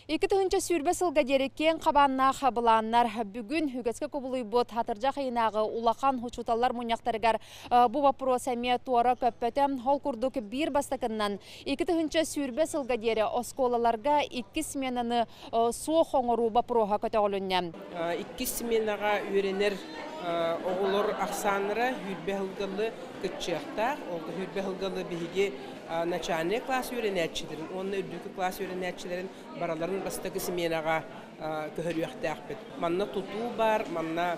2-нче сүрбе сылга дереккен қабаннақ бұланнар бүгін үгеске көбілі бұд хатыржа қиынағы улақан хучуталар мұняқтарығар бұл вапрос әме туара көппөтім хол күрдік бір бастақыннан 2-нче сүрбе сылга дере осколаларға 2 сменаны су қоңыру бапыруға көті олыннен. 2 сменаға үйренер оғылыр ақсаныры хүрбе ғылғылы күтчіқтақ, хүрбе ғылғылы бігі начальный класс үйренетчілерін, оның үрдікі класс үйренетчілерін бараларын бастығы сменаға көхіріяқтақ бет. Манна туту бар, манна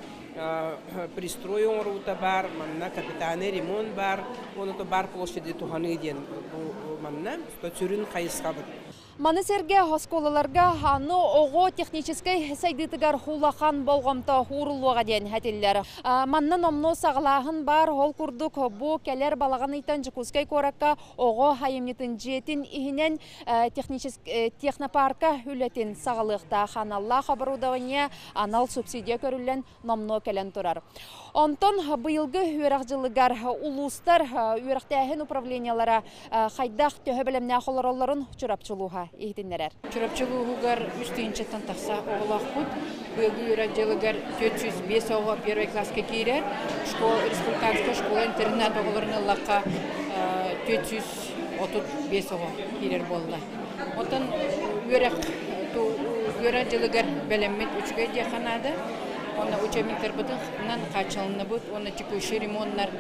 пристрой оңыруыта бар, манна капитаны ремонт бар, оны бар площади туғаны ден манна түрін қайысқа бет. Маны серге осколаларға аны оғы техническай сайдытыгар хулахан болғамта хурулуға ден әтелілер. Манны номно сағылағын бар ол күрдік бұ кәлер балаған итан жүкускай коракка оғы хайымнетін жетін ихінен технопарка үлетін сағылықта ханалла қабырудауыне анал субсидия көрілен номно кәлен тұрар. Онтон бұйылғы үйрақжылығар улустар үйрақтәхін управлениялара қайдақ төхі білімне қолыроларын чұрапчылуға ехтенлерер. Чұрапчылуғығар үстейінчеттен тақса оғылақ бұд. Бұйылғы үйрақжылығар 405 оғы первый класска кейрер. Республиканская школа-интернат оғыларын ұлаққа 435 оғы кейрер болды. Отын үйрақжылығар бәлеммет үшке дияқанады. Оны учебниктер бұдығынан қачылыны бұд, оны текущий ремонттар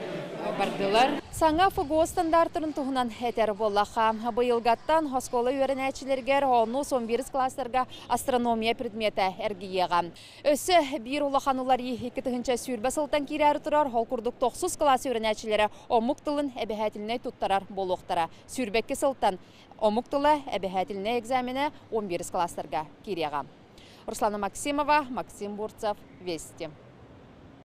бардылар. Саңа ФГО стандартырын тұғынан әтер болаға. Бұйылғаттан осколы үйренәтшілергер 10-11 кластарға астрономия предметі әргейеға. Өсі бір улаханулар 2-нче сүрбе сылтан кері тұрар, ол күрдік 9 класс үйренәтшілері омуқтылын әбіхәтіліне тұттарар болуқтара. Сүрбекке сылтан омуқтылы әбіхәтіліне экзамені 11 кластарға кереға. Руслана Максимова, Максим Бурцев, Вести.